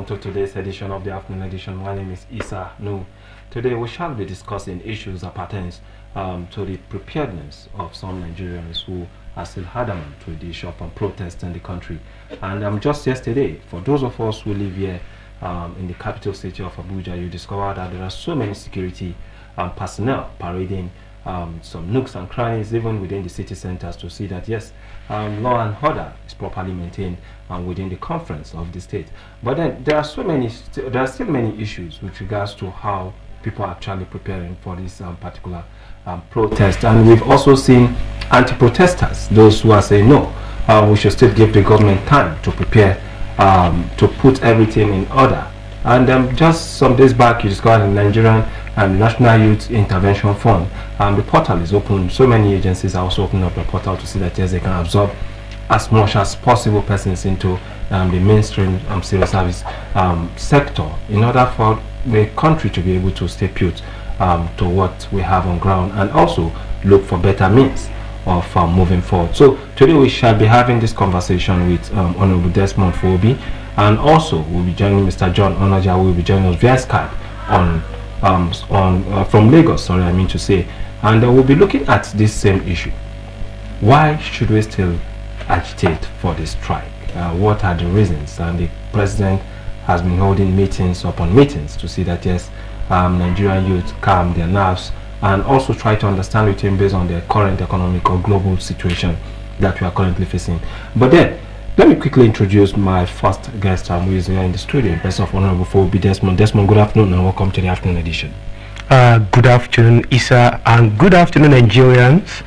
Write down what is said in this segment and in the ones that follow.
welcome to today's edition of the afternoon edition. My name is Isa Nu. Today we shall be discussing issues that pertains to the preparedness of some Nigerians who are still adamant with the issue of protests in the country. And just yesterday, for those of us who live here in the capital city of Abuja, you discovered that there are so many security personnel parading some nooks and crannies even within the city centers to see that yes, law and order is properly maintained within the conference of the state. But then there are still many issues with regards to how people are actually preparing for this particular protest. And we've also seen anti-protesters, those who are saying no, we should still give the government time to prepare, to put everything in order. And just some days back, you discovered in Nigerian National Youth Intervention Fund, the portal is open. So many agencies are also opening up the portal to see that yes, they can absorb as much as possible persons into the mainstream civil service sector in order for the country to be able to stay put to what we have on ground and also look for better means of moving forward. So today we shall be having this conversation with Honorable Desmond Fobi, and also we'll be joining Mr. John Onoja, who will be joining us via Skype from Lagos, sorry, I mean to say, and we'll be looking at this same issue. Why should we still agitate for this strike? What are the reasons? And the president has been holding meetings upon meetings to see that yes, Nigerian youth calm their nerves and also try to understand with him based on the current economic or global situation that we are currently facing. But then let me quickly introduce my first guest who is here in the studio, in person of Honorable Fobi Desmond. Desmond, good afternoon and welcome to the afternoon edition. Good afternoon, Isa, and good afternoon, Nigerians.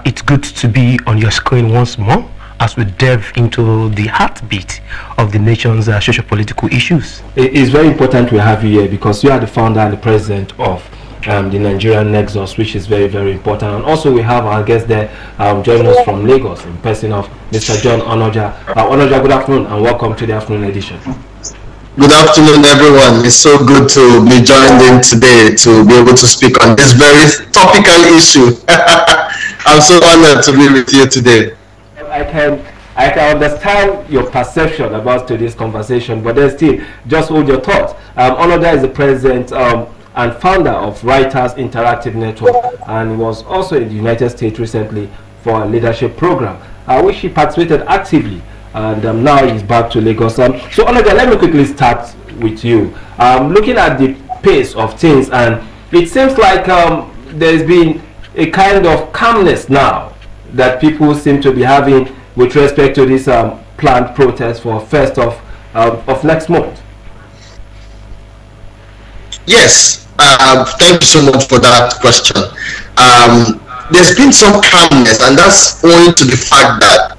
It's good to be on your screen once more as we delve into the heartbeat of the nation's socio-political issues. It is very important we have you here because you are the founder and the president of the Nigerian Nexus, which is very, very important. And also we have our guest there joining us from Lagos in person of Mr. John Onoja. Onoja, good afternoon and welcome to the afternoon edition. Good afternoon, everyone. It's so good to be joined in today to be able to speak on this very topical issue. I'm so honored to be with you today. I can understand your perception about today's conversation, but then still, just hold your thoughts. Onoja is the president and founder of Writers Interactive Network, and he was also in the United States recently for a leadership program, which he participated actively. And now he's back to Lagos. So Onoja, let me quickly start with you. Looking at the pace of things, and it seems like there's been a kind of calmness now that people seem to be having with respect to this planned protest for 1st of next month. Yes, thank you so much for that question. There's been some calmness, and that's owing to the fact that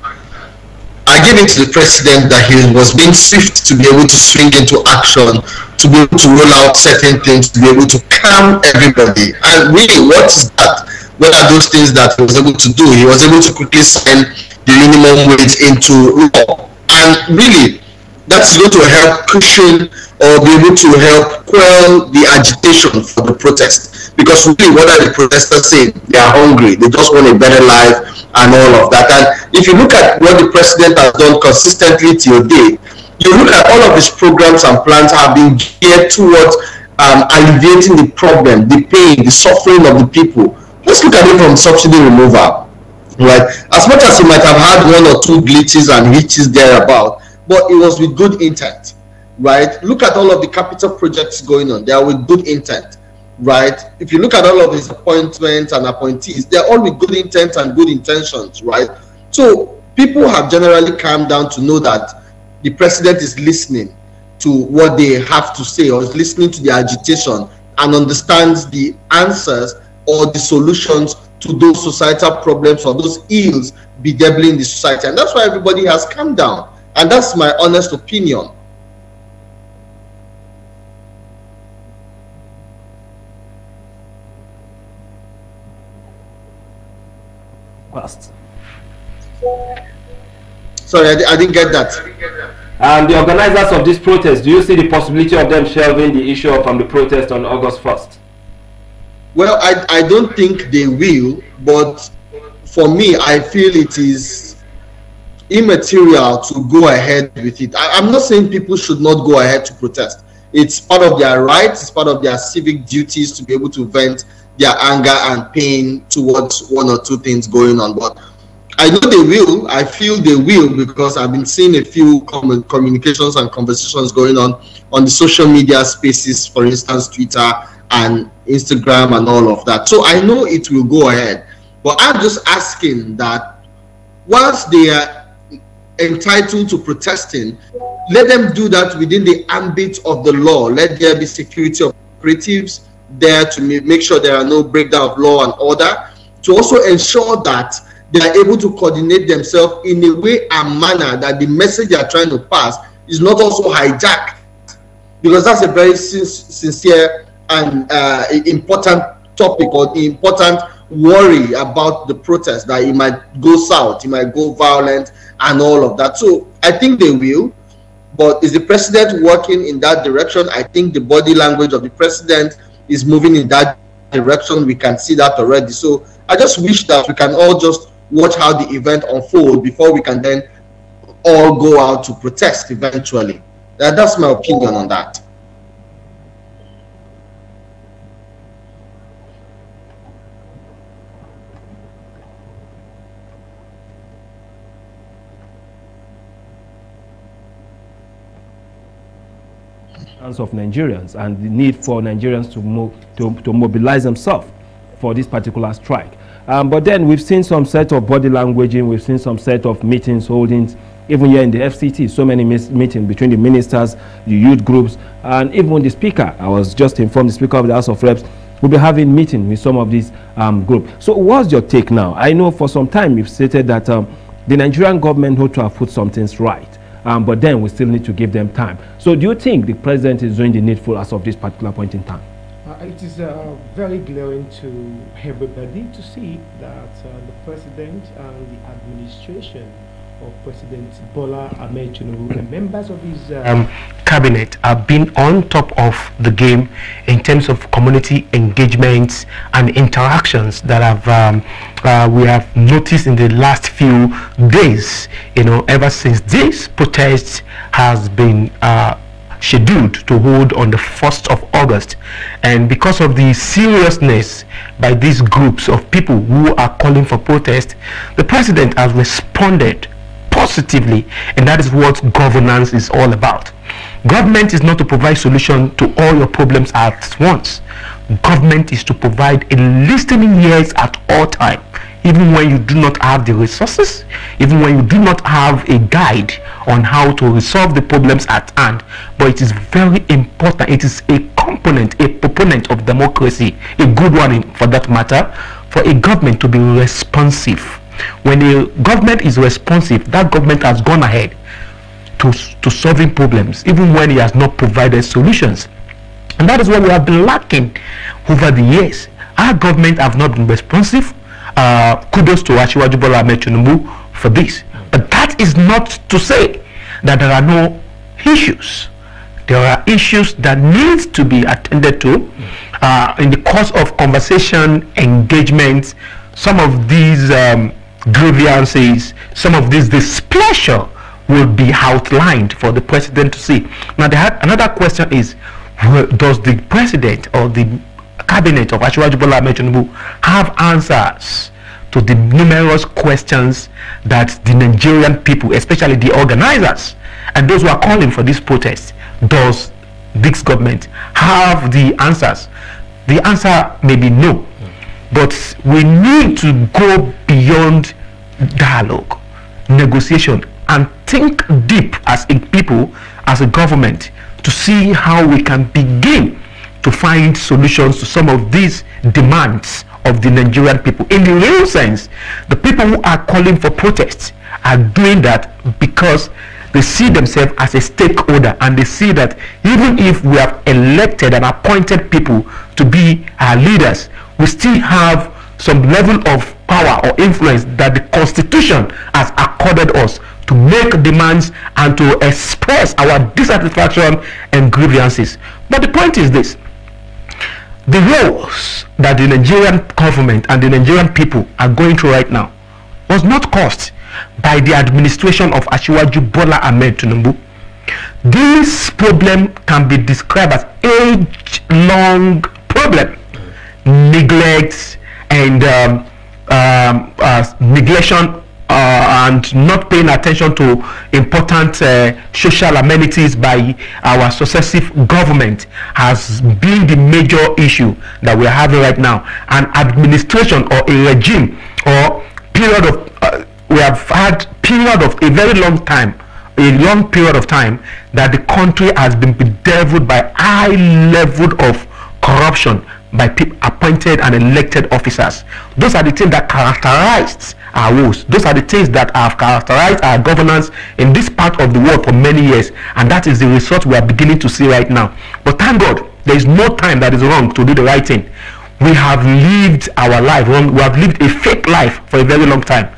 I gave it to the president that he was being swift to be able to swing into action, to be able to roll out certain things, to be able to calm everybody. And really, what is that? What are those things that he was able to do? He was able to quickly sign the minimum wage into law. And really, that's going to help cushion or be able to help quell the agitation for the protest. Because really, what are the protesters saying? They are hungry. They just want a better life and all of that. And if you look at what the president has done consistently till date, you look at all of his programs and plans have been geared towards alleviating the problem, the pain, the suffering of the people. Let's look at it from subsidy removal. Right? As much as he might have had one or two glitches and hitches thereabout, but it was with good intent. Right? Look at all of the capital projects going on. They are with good intent. Right? If you look at all of his appointments and appointees, they're all with good intent and good intentions, right? So people have generally calmed down to know that the president is listening to what they have to say or is listening to the agitation and understands the answers or the solutions to those societal problems or those ills bedeviling the society. And that's why everybody has calmed down. And that's my honest opinion. Past. Sorry, I didn't get that. The organizers of this protest, do you see the possibility of them shelving the issue of the protest on August 1st? Well, I don't think they will, but for me, I feel it is immaterial to go ahead with it. I'm not saying people should not go ahead to protest. It's part of their rights, it's part of their civic duties to be able to vent their anger and pain towards one or two things going on. But I know they will. I feel they will, because I've been seeing a few communications and conversations going on the social media spaces, for instance, Twitter and Instagram and all of that. So I know it will go ahead. But I'm just asking that once they are entitled to protesting, let them do that within the ambit of the law. Let there be security operatives there to make sure there are no breakdown of law and order, to also ensure that they are able to coordinate themselves in a way and manner that the message they are trying to pass is not also hijacked, because that's a very sincere and important topic, or important worry about the protest, that it might go south, it might go violent and all of that. So I think they will. But is the president working in that direction? I think the body language of the president is moving in that direction. We can see that already. So I just wish that we can all just watch how the event unfolds before we can then all go out to protest eventually. That's my opinion on that. Of Nigerians and the need for Nigerians to mobilize themselves for this particular strike. But then we've seen some set of body languaging, we've seen some set of meetings, holdings, even here in the FCT, so many meetings between the ministers, the youth groups, and even the speaker. I was just informed the speaker of the House of Reps will be having meeting with some of these groups. So what's your take now? I know for some time you've stated that the Nigerian government ought to have put some things right. But then we still need to give them time. So do you think the president is doing the needful as of this particular point in time? It is very glaring to everybody to see that the president and the administration of President Bola Ahmed Tinubu and members of his cabinet have been on top of the game in terms of community engagements and interactions that have we have noticed in the last few days. You know, ever since this protest has been scheduled to hold on the 1st of August, and because of the seriousness by these groups of people who are calling for protest, the president has responded positively, and that is what governance is all about. Government is not to provide solution to all your problems at once. Government is to provide a listening ears at all time, even when you do not have the resources, even when you do not have a guide on how to resolve the problems at hand. But it is very important. It is a component, a proponent of democracy, a good one for that matter, for a government to be responsive. When a government is responsive, that government has gone ahead to solving problems, even when it has not provided solutions. And that is what we have been lacking over the years. Our government have not been responsive. Kudos to Asiwaju Bola Ahmed Tinubu for this. But that is not to say that there are no issues. There are issues that need to be attended to in the course of conversation, engagement. Some of these grievances, some of this displeasure will be outlined for the president to see. Now, another question is, does the president or the cabinet of Asiwaju Bola Ahmed Tinubu have answers to the numerous questions that the Nigerian people, especially the organizers and those who are calling for this protest, does this government have the answers? The answer may be no, but we need to go beyond dialogue, negotiation, and think deep as a people, as a government, to see how we can begin to find solutions to some of these demands of the Nigerian people. In the real sense, the people who are calling for protests are doing that because they see themselves as a stakeholder, and they see that even if we have elected and appointed people to be our leaders, we still have some level of power or influence that the Constitution has accorded us to make demands and to express our dissatisfaction and grievances. But the point is this: the roles that the Nigerian government and the Nigerian people are going through right now was not caused by the administration of Asiwaju Bola Ahmed Tinubu. This problem can be described as age-long problem. Neglect and neglection and not paying attention to important social amenities by our successive government has been the major issue that we are having right now. An administration or a regime or period of we have had period of a very long time, a long period of time that the country has been bedeviled by high level of corruption by people appointed and elected officers. Those are the things that characterized our woes. Those are the things that have characterized our governance in this part of the world for many years, and that is the result we are beginning to see right now. But thank God, there is no time that is wrong to do the right thing. We have lived our life wrong. We have lived a fake life for a very long time.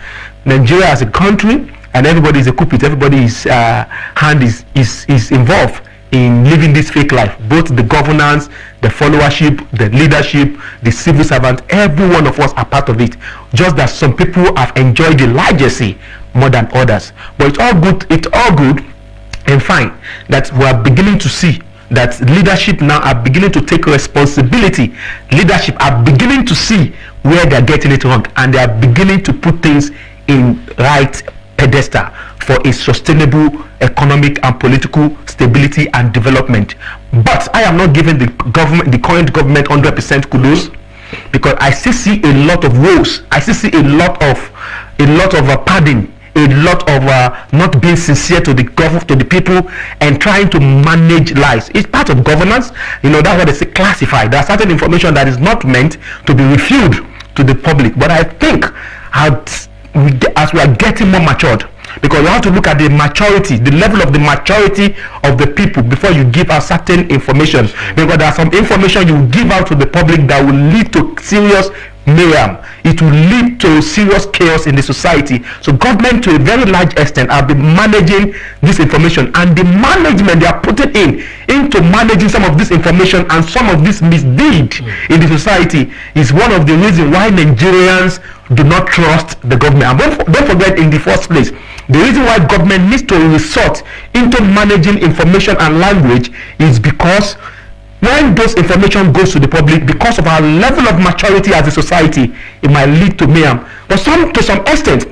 Nigeria as a country, and everybody is a culprit. Everybody's hand is involved in living this fake life. Both the governance, the followership, the leadership, the civil servant, every one of us are part of it. Just that some people have enjoyed the legacy more than others. But it's all good and fine that we are beginning to see that leadership now are beginning to take responsibility. Leadership are beginning to see where they're getting it wrong, and they are beginning to put things in right pedestal for a sustainable economic and political stability and development. But I am not giving the current government 100% kudos, because I still see a lot of woes. I still see a lot of padding, a lot of not being sincere to the people and trying to manage lies. It's part of governance. You know, that's why they say classified. There are certain information that is not meant to be revealed to the public. But I think as we are getting more matured, because you have to look at the maturity, the level of the maturity of the people before you give out certain information. Because there are some information you give out to the public that will lead to serious mayhem. It will lead to serious chaos in the society. So government, to a very large extent, have been managing this information, and the management they are putting into managing some of this information and some of this misdeed in the society is one of the reasons why Nigerians do not trust the government. And don't forget, in the first place, the reason why government needs to resort into managing information and language is because when those information goes to the public, because of our level of maturity as a society, it might lead to mayhem. But to some extent,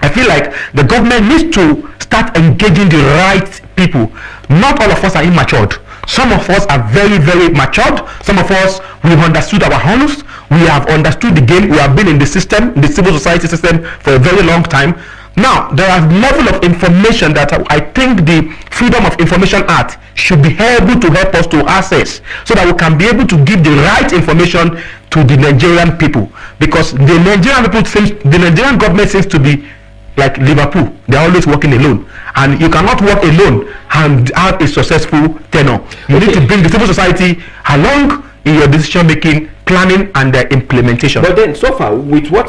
I feel like the government needs to start engaging the right people. Not all of us are immatured. Some of us are very, very matured. Some of us, we've understood our honors. We have understood the game. We have been in the system, the civil society system, for a very long time. Now, there are level of information that I think the Freedom of Information Act should be able to help us to access, so that we can be able to give the right information to the Nigerian people. Because the Nigerian government seems to be like Liverpool. They're always working alone, and you cannot work alone and have a successful tenure. You need to bring the civil society along in your decision making, planning, and implementation. But then, so far, with what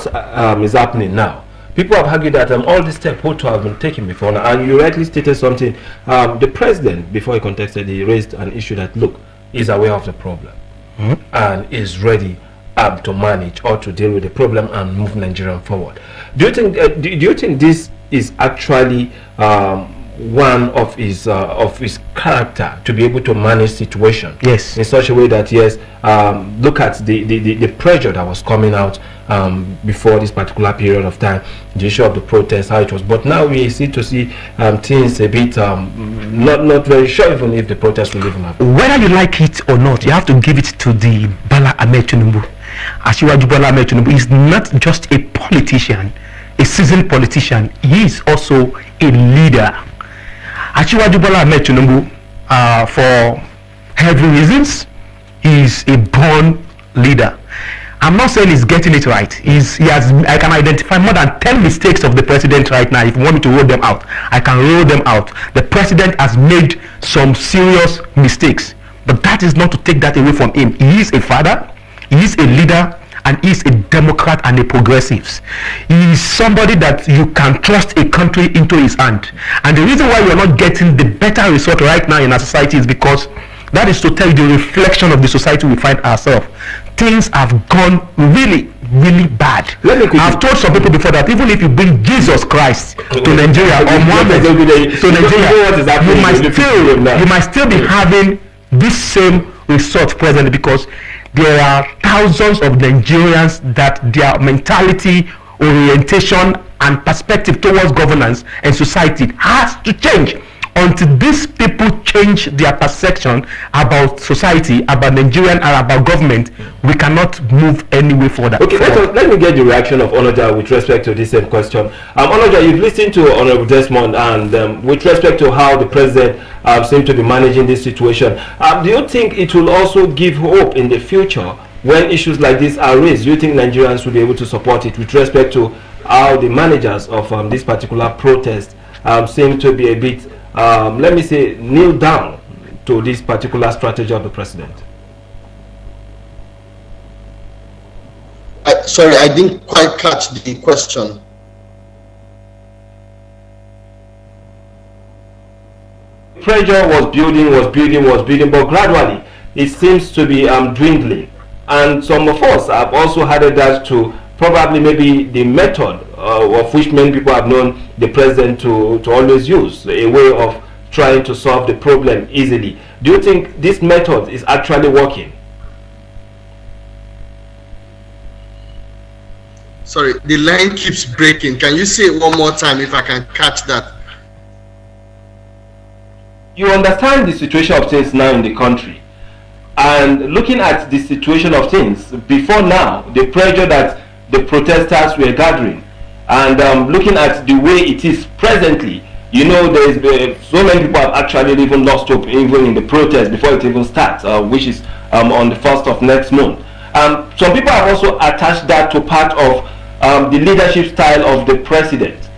is happening now, people have argued that all these steps ought to have been taken before now, and you rightly stated something. The president, before he contested, he raised an issue that, look, he's aware of the problem and is ready to manage or to deal with the problem and move Nigeria forward. Do you think? Do you think this is actually one of his character, to be able to manage situation? Yes. In such a way that, yes, look at the pressure that was coming out before this particular period of time, the issue of the protest, how it was. But now we see things a bit not very sure even if the protest will even happen. Whether you like it or not, you have to give it to the Bola Ahmed Tinubu. Asiwaju Bola Ahmed Tinubu is not just a politician, a seasoned politician. He is also a leader. Asiwaju Bola Ahmed Tinubu, for heavy reasons, is a born leader. I'm not saying he's getting it right. I can identify more than 10 mistakes of the president right now. If you want me to roll them out, I can roll them out. The president has made some serious mistakes, but that is not to take that away from him. He is a father, he is a leader, and he is a Democrat and a progressive. He is somebody that you can trust a country into his hand. And the reason why we are not getting the better result right now in our society is because that is to tell you the reflection of the society we find ourselves. Things have gone really really bad. I've told some people before that even if you bring Jesus Christ to Nigeria or Muhammad to Nigeria, you might still be having this same result presently, because there are thousands of Nigerians that their mentality, orientation and perspective towards governance and society has to change. Until these people change their perception about society, about Nigerian and about government, we cannot move any way further. Okay, let me get the reaction of Onoja with respect to this same question. Onoja, you've listened to Honorable Desmond, and with respect to how the president seems to be managing this situation, do you think it will also give hope in the future when issues like this are raised? Do you think Nigerians will be able to support it with respect to how the managers of this particular protest seem to be a bit, let me say, kneel down to this particular strategy of the president? Sorry, I didn't quite catch the question. Pressure was building, but gradually it seems to be dwindling. And some of us have also added that to probably maybe the method of which many people have known the president to always use, a way of trying to solve the problem easily. Do you think this method is actually working? Sorry, the line keeps breaking. Can you say it one more time if I can catch that? You understand the situation of things now in the country, and looking at the situation of things before now, the pressure that the protesters were gathering, and looking at the way it is presently, you know, there's so many people have actually even lost hope even in the protest before it even starts, which is on the 1st of next month. Some people have also attached that to part of the leadership style of the president.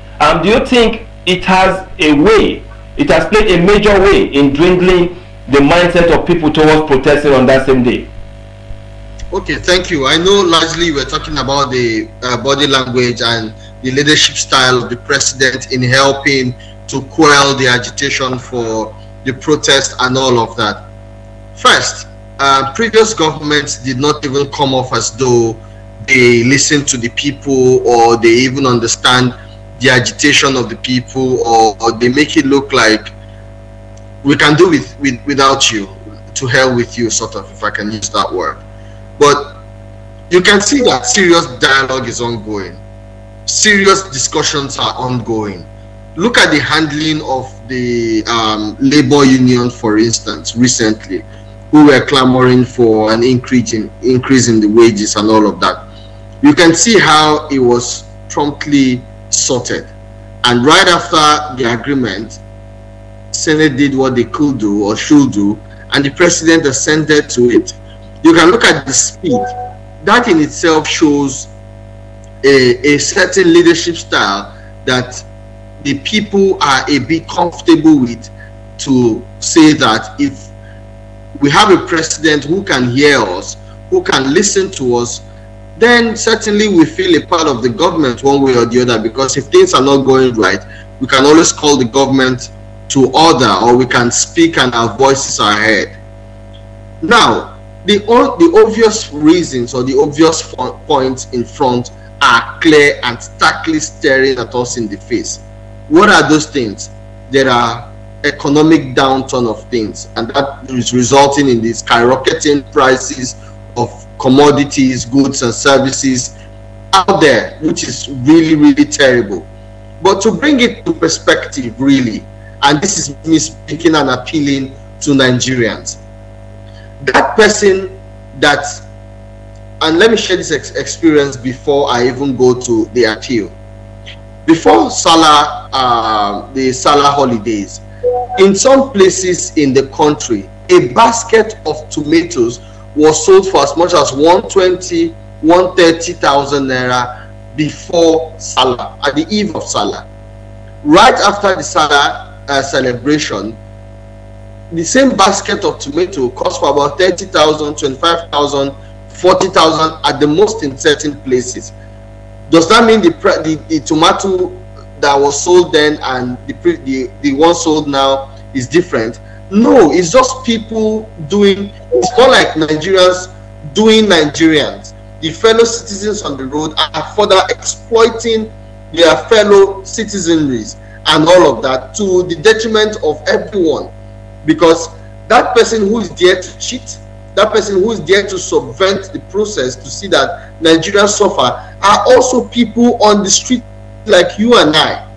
Do you think it has a way, it has played a major way in dwindling the mindset of people towards protesting on that same day? Okay, thank you. I know largely we're talking about the body language and the leadership style of the president in helping to quell the agitation for the protest and all of that. First, previous governments did not even come off as though they listen to the people, or they even understand the agitation of the people, or they make it look like we can do without you, to hell with you, sort of, if I can use that word. But you can see that serious dialogue is ongoing. Serious discussions are ongoing. Look at the handling of the labor union, for instance, recently, who were clamoring for an increase in the wages and all of that. You can see how it was promptly sorted. And right after the agreement, Senate did what they could do or should do, and the president assented to it. You can look at the speed. That in itself shows a certain leadership style that the people are a bit comfortable with, to say that if we have a president who can hear us, who can listen to us, then certainly we feel a part of the government one way or the other, because if things are not going right, we can always call the government to order, or we can speak and our voices are heard. Now, the obvious reasons or the obvious points in front are clear and starkly staring at us in the face. What are those things? There are economic downturn of things, and that is resulting in the skyrocketing prices of commodities, goods and services out there, which is really, really terrible. But to bring it to perspective, really, and this is me speaking and appealing to Nigerians, that person that, and let me share this experience before I even go to the appeal. Before Salah, the Salah holidays, in some places in the country, a basket of tomatoes was sold for as much as 120,000, 130,000 naira before Salah, at the eve of Salah. Right after the Salah celebration, the same basket of tomato cost for about 30,000, 25,000, 40,000 at the most in certain places. Does that mean the tomato that was sold then and the one sold now is different? No, it's just people doing, it's more like Nigerians doing Nigerians. the fellow citizens on the road are further exploiting their fellow citizenries and all of that to the detriment of everyone, because that person who is there to cheat, that person who is there to subvert the process to see that Nigerians suffer, are also people on the street like you and I,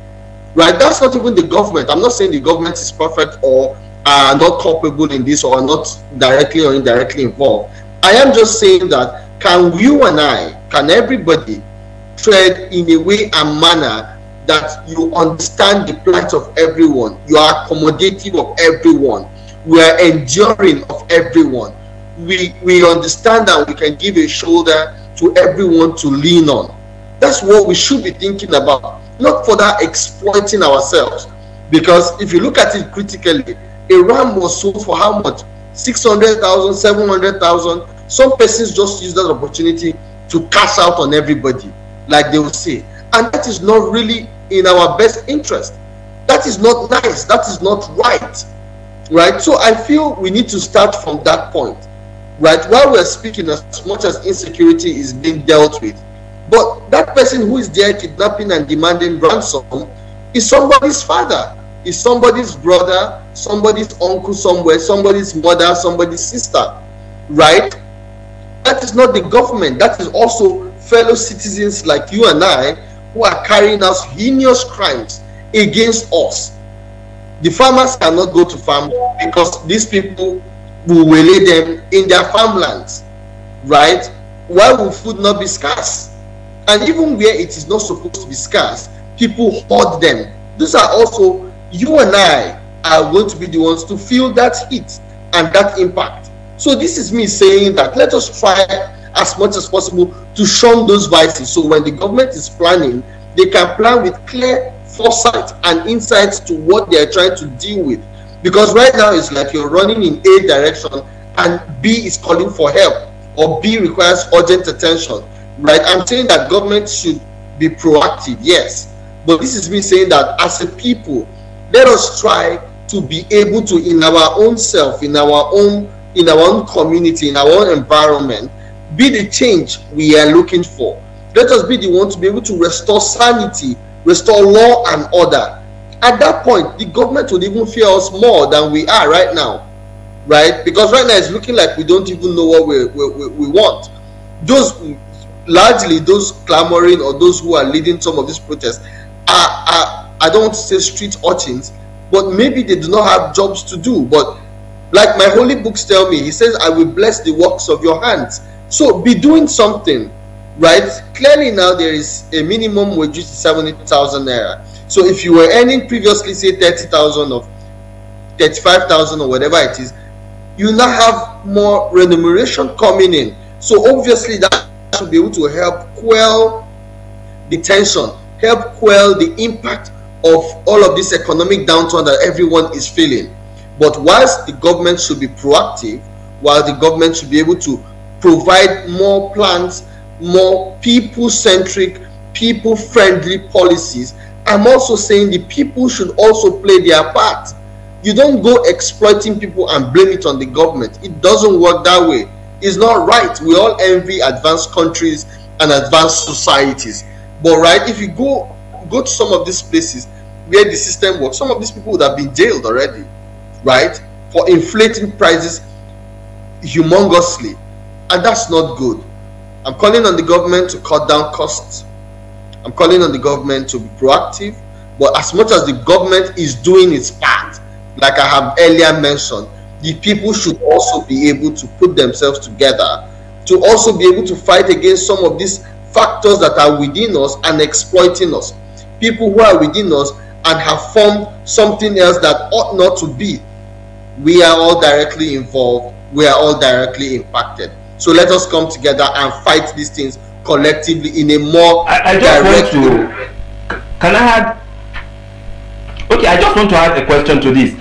right? That's not even the government. I'm not saying the government is perfect or are not culpable in this or are not directly or indirectly involved. I am just saying that can you and I, can everybody tread in a way and manner that you understand the plight of everyone, you are accommodative of everyone, we are enduring of everyone, we understand that we can give a shoulder to everyone to lean on. That's what we should be thinking about, not further exploiting ourselves. Because if you look at it critically, a ram was sold for how much? 600,000, 700,000. Some persons just use that opportunity to cash out on everybody, like they will say, and that is not really in our best interest. That is not nice. That is not right. Right? So I feel we need to start from that point. Right? While we're speaking, as much as insecurity is being dealt with, but that person who is there kidnapping and demanding ransom is somebody's father, is somebody's brother, somebody's uncle somewhere, somebody's mother, somebody's sister. Right? That is not the government. That is also fellow citizens like you and I who are carrying out heinous crimes against us. The farmers cannot go to farm because these people will waylay them in their farmlands, right? Why will food not be scarce? And even where it is not supposed to be scarce, people hoard them. These are also, you and I are going to be the ones to feel that heat and that impact. So this is me saying that let us try as much as possible to shun those vices. So when the government is planning, they can plan with clear foresight and insights to what they are trying to deal with. Because right now it's like you're running in A direction and B is calling for help, or B requires urgent attention, right? I'm saying that government should be proactive, yes. But this is me saying that as a people, let us try to be able to, in our own self, in our own community, in our own environment, be the change we are looking for. Let us be the one to be able to restore sanity, restore law and order. At that point, the government would even fear us more than we are right now, right? Because right now it's looking like we don't even know what we want. Largely those clamoring or those who are leading some of these protests are I don't want to say street urchins, but maybe they do not have jobs to do. But like my holy books tell me, he says, I will bless the works of your hands. So be doing something, right? Clearly now there is a minimum wage, 70,000 naira. So if you were earning previously, say 30,000 or 35,000 or whatever it is, you now have more remuneration coming in. So obviously that should be able to help quell the tension, help quell the impact of all of this economic downturn that everyone is feeling. But whilst the government should be proactive, while the government should be able to provide more plans, more people-centric, people-friendly policies, I'm also saying the people should also play their part. You don't go exploiting people and blame it on the government. It doesn't work that way. It's not right. We all envy advanced countries and advanced societies. But right, if you go to some of these places where the system works, some of these people would have been jailed already, right? For inflating prices humongously. And that's not good. I'm calling on the government to cut down costs. I'm calling on the government to be proactive. But as much as the government is doing its part, like I have earlier mentioned, the people should also be able to put themselves together to also be able to fight against some of these factors that are within us and exploiting us. People who are within us and have formed something else that ought not to be. We are all directly involved. We are all directly impacted. So let us come together and fight these things collectively in a more direct way. Can I add? Okay, I just want to add a question to this.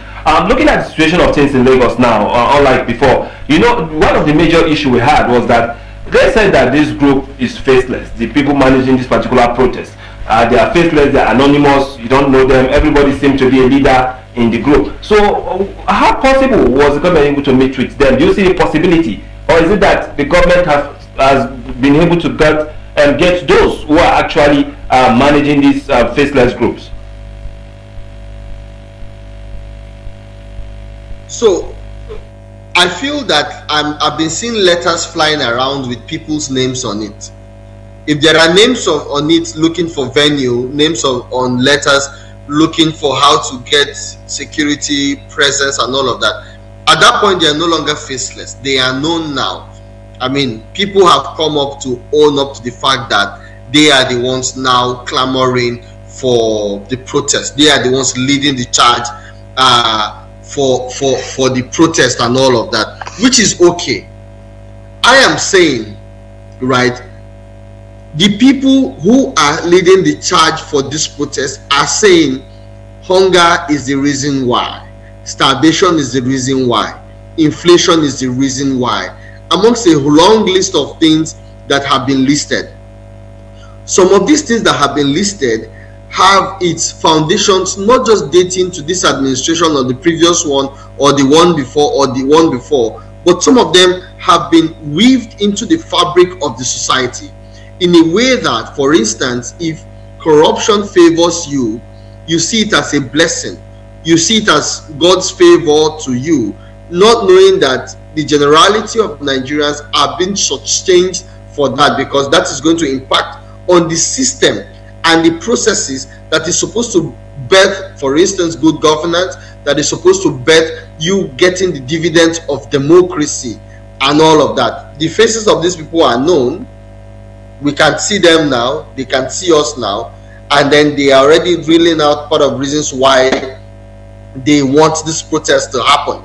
Looking at the situation of things in Lagos now, unlike before, you know, one of the major issues we had was that they said that this group is faceless. The people managing this particular protest, they are faceless, they are anonymous, you don't know them, everybody seems to be a leader in the group. So how possible was the government able to meet with them? Do you see a possibility? Or is it that the government has been able to get those who are actually managing these faceless groups? So I feel that I've been seeing letters flying around with people's names on it. If there are names on it looking for venue, names on letters looking for how to get security presence and all of that, at that point they are no longer faceless. They are known now. I mean, people have come up to own up to the fact that they are the ones now clamoring for the protest. They are the ones leading the charge for the protest and all of that, which is okay. I am saying, right, the people who are leading the charge for this protest are saying hunger is the reason why, starvation is the reason why, inflation is the reason why, amongst a long list of things that have been listed. Some of these things that have been listed have its foundations not just dating to this administration or the previous one or the one before, but some of them have been weaved into the fabric of the society in a way that, for instance, if corruption favors you, you see it as a blessing. You see it as God's favor to you, not knowing that the generality of Nigerians are being shortchanged for that, because that is going to impact on the system and the processes that is supposed to birth, for instance, good governance, that is supposed to birth you getting the dividends of democracy and all of that. The faces of these people are known. We can see them now, they can see us now, and then they are already drilling out part of reasons why they want this protest to happen.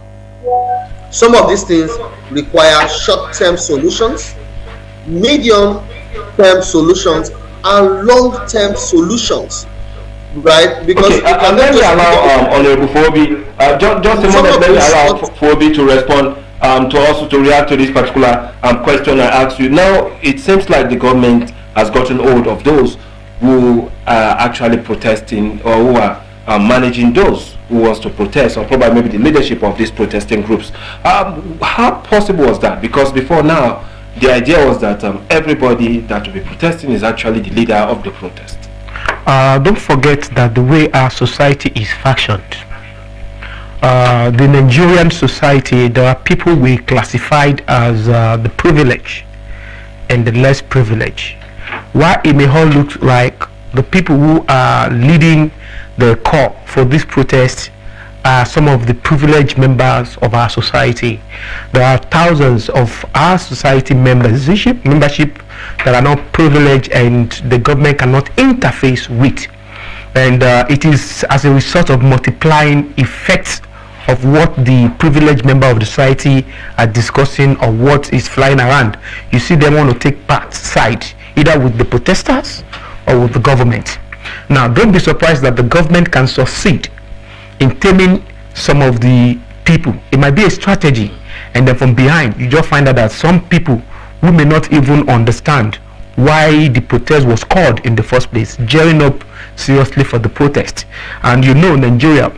Some of these things require short-term solutions, medium-term solutions, and long-term solutions, right? Because okay, and then we allow Honorable Fobi, just a moment, let me allow Fobi to respond, to also to react to this particular question I asked you. Now, it seems like the government has gotten hold of those who are actually protesting, or who are managing those who wants to protest, or probably maybe the leadership of these protesting groups. How possible was that? Because before now, the idea was that everybody that will be protesting is actually the leader of the protest. Don't forget that the way our society is fashioned, the Nigerian society, there are people we classified as the privileged and the less privileged. While it may all look like the people who are leading the call for this protest are some of the privileged members of our society. There are thousands of our society membership that are not privileged and the government cannot interface with. And it is as a result of multiplying effects of what the privileged member of the society are discussing or what is flying around. You see them want to take side either with the protesters or with the government. Now, don't be surprised that the government can succeed in taming some of the people. It might be a strategy, and then from behind you just find out that some people who may not even understand why the protest was called in the first place, gearing up seriously for the protest. And you know, Nigeria,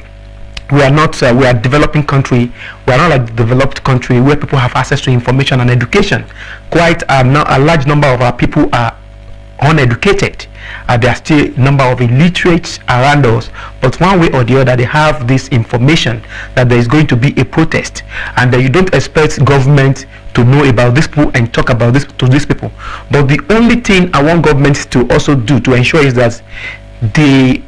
we are not we are a developing country. We are not like the developed country where people have access to information and education. Quite a large number of our people are uneducated. There are still a number of illiterates around us, but one way or the other they have this information that there is going to be a protest, and that you don't expect government to know about this people and talk about this to these people. But the only thing I want government to also do to ensure is that the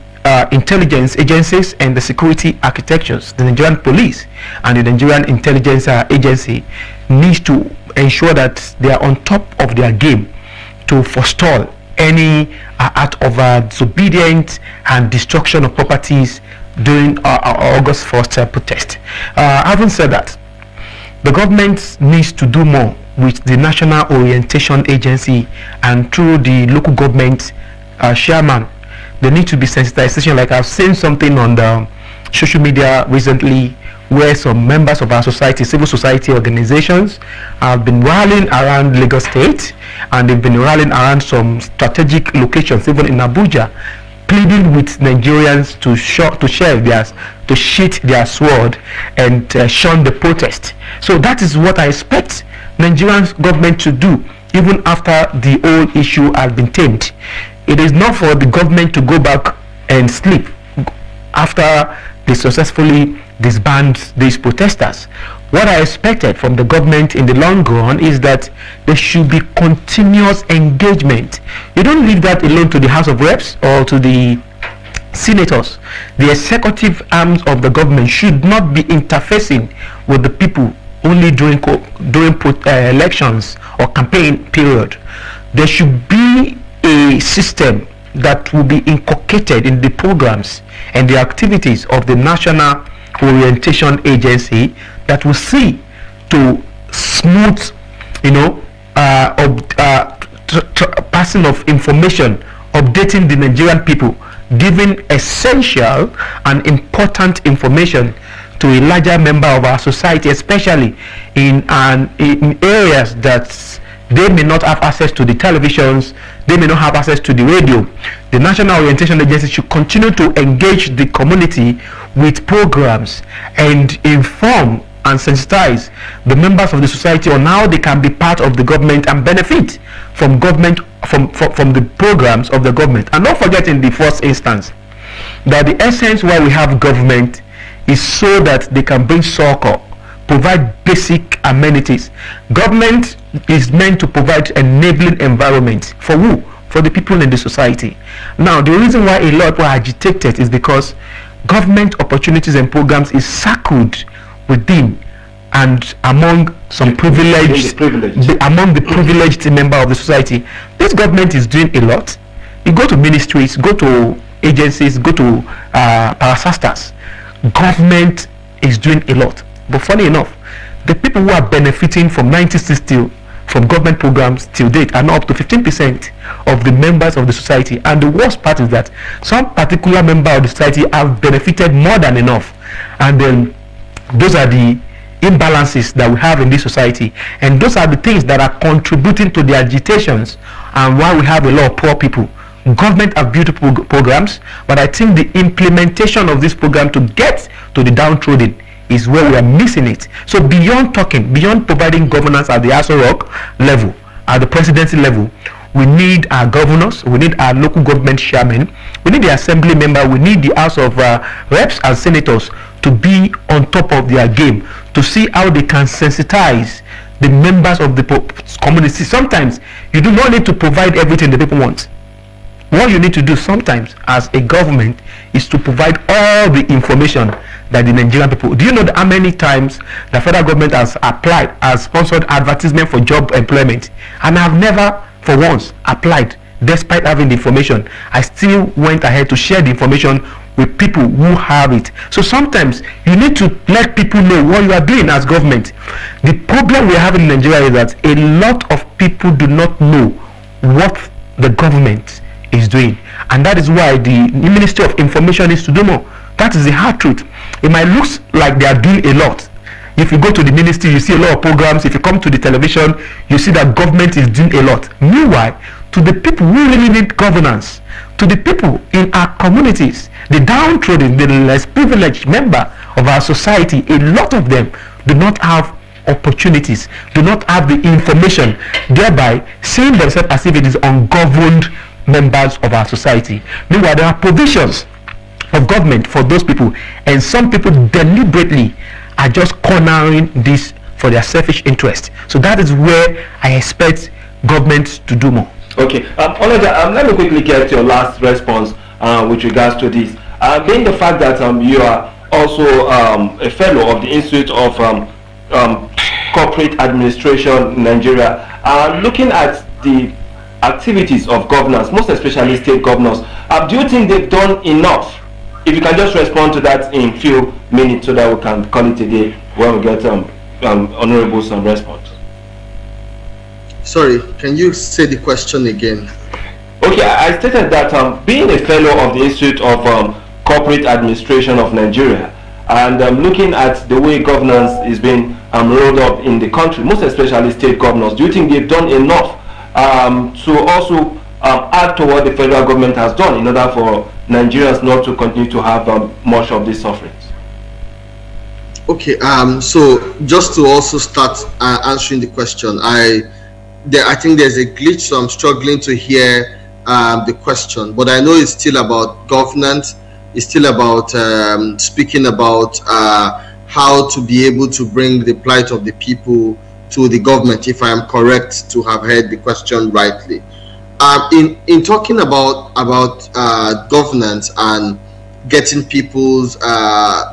intelligence agencies and the security architectures, the Nigerian police and the Nigerian intelligence agency, needs to ensure that they are on top of their game to forestall any act of disobedience and destruction of properties during August 1st protest. Having said that, the government needs to do more with the National Orientation Agency and through the local government chairman. There needs to be sensitization. Like I've seen something on the social media recently where some members of our society, civil society organizations, have been rallying around Lagos State, and they've been rallying around some strategic locations, even in Abuja, pleading with Nigerians to sheath their sword and shun the protest. So that is what I expect Nigerian government to do. even after the whole issue has been tamed. It is not for the government to go back and sleep after they successfully disband these protesters. What I expected from the government in the long run is that there should be continuous engagement. You don't leave that alone to the House of Reps or to the senators. The executive arms of the government should not be interfacing with the people only during elections or campaign period. There should be a system that will be inculcated in the programs and the activities of the National Orientation Agency that will see to smooth, passing of information, updating the Nigerian people, giving essential and important information to a larger member of our society, especially in areas that they may not have access to the televisions, they may not have access to the radio. The National Orientation Agency should continue to engage the community with programs and inform and sensitize the members of the society on how they can be part of the government and benefit from government, from the programs of the government. And not forget, in the first instance, that the essence why we have government is so that they can bring succor, provide basic amenities. Government is meant to provide enabling environment for who? For the people in the society. Now, the reason why a lot were agitated is because government opportunities and programs is circled within and among some privileged, among the privileged member of the society. This government is doing a lot. You go to ministries, go to agencies, go to parasasters. Government is doing a lot. But funny enough, the people who are benefiting from 1960 from government programs till date are now up to 15% of the members of the society. And the worst part is that some particular member of the society have benefited more than enough. And then those are the imbalances that we have in this society. And those are the things that are contributing to the agitations and why we have a lot of poor people. Government have beautiful programs, but I think the implementation of this program to get to the downtrodden is where we are missing it. So beyond talking, beyond providing governance at the Aso Rock level, at the presidency level, we need our governors, we need our local government chairmen, we need the assembly member, we need the House of Reps and senators to be on top of their game, to see how they can sensitize the members of the community. Sometimes you do not need to provide everything the people want. What you need to do sometimes as a government is to provide all the information that the Nigerian people. Do you know how many times the federal government has applied, has sponsored advertisement for job employment, and I've never for once applied despite having the information? I still went ahead to share the information with people who have it. So sometimes you need to let people know what you are doing as government. The problem we have in Nigeria is that a lot of people do not know what the government is doing, and that is why the Ministry of Information needs to do more. That is the hard truth. It might look like they are doing a lot. If you go to the ministry, you see a lot of programs. If you come to the television, you see that government is doing a lot. Meanwhile, to the people who really need governance, to the people in our communities, the downtrodden, the less privileged member of our society, a lot of them do not have opportunities, do not have the information, thereby seeing themselves as if it is ungoverned members of our society. Meanwhile, there are provisions of government for those people, and some people deliberately are just cornering this for their selfish interest. So that is where I expect government to do more. Okay, Olaja, let me quickly get your last response with regards to this. Being the fact that you are also a fellow of the Institute of Corporate Administration in Nigeria, looking at the activities of governors, most especially state governors, do you think they've done enough? If you can just respond to that in few minutes so that we can call it a day when we get honorable some response. Sorry, can you say the question again? Okay, I stated that being a fellow of the Institute of Corporate Administration of Nigeria and looking at the way governance is being rolled up in the country, most especially state governors, do you think they've done enough to also add to what the federal government has done in order for Nigerians not to continue to have much of these sufferings? Okay, so just to also start answering the question, I think there's a glitch, so I'm struggling to hear the question. But I know it's still about governance. It's still about speaking about how to be able to bring the plight of the people to the government, if I am correct to have heard the question rightly. In talking about governance and getting people's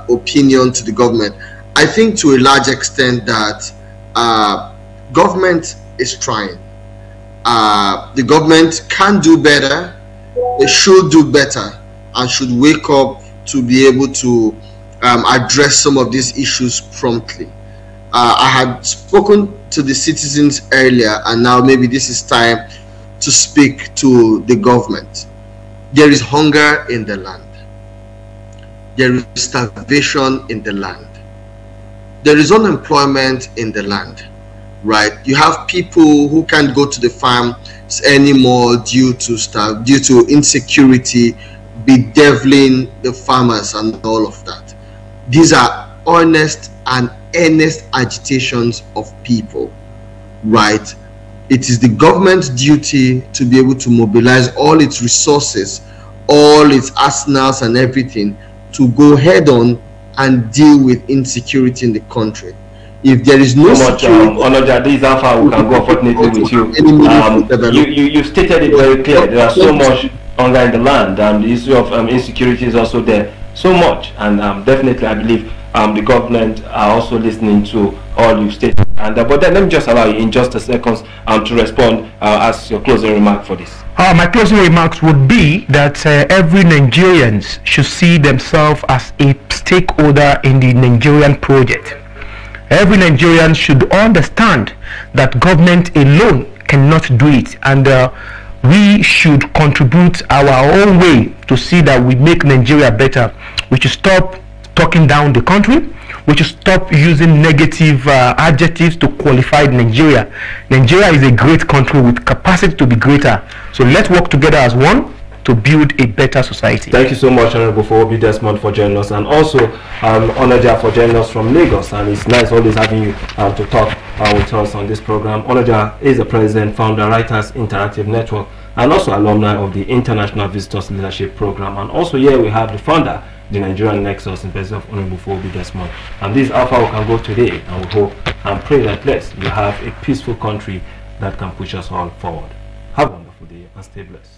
opinion to the government, I think to a large extent that government is trying. The government can do better. They should do better and should wake up to be able to address some of these issues promptly. I had spoken to the citizens earlier, and now maybe this is time to speak to the government. There is hunger in the land. There is starvation in the land. There is unemployment in the land, right? You have people who can't go to the farm anymore due to insecurity, bedeviling the farmers and all of that. These are honest and earnest agitations of people, right? It is the government's duty to be able to mobilize all its resources, all its arsenals and everything to go head on and deal with insecurity in the country. If there is no security, Onoja, this is how far we can go, unfortunately, with you. You stated it very clear. There are so much hunger in the land, and the issue of insecurity is also there so much, and definitely I believe the government are also listening to all you stated. And but then let me just allow you in just a second to respond as your closing remark for this. My closing remarks would be that every Nigerian should see themselves as a stakeholder in the Nigerian project. Every Nigerian should understand that government alone cannot do it, and we should contribute our own way to see that we make Nigeria better. We should stop talking down the country. We should stop using negative adjectives to qualify Nigeria. Nigeria is a great country with capacity to be greater. So let's work together as one to build a better society. Thank you so much, Honorable Fowobi Desmond, for joining us, and also Onoja for joining us from Lagos. And it's nice always having you to talk with us on this program. Onoja is the president, founder, Writers Interactive Network, and also alumni of the International Visitors Leadership Program. And also here we have the founder, the Nigerian Nexus, in person of Honorable Fowobi Desmond. And this is how far we can go today, and we hope and pray that we have a peaceful country that can push us all forward. Have a wonderful day and stay blessed.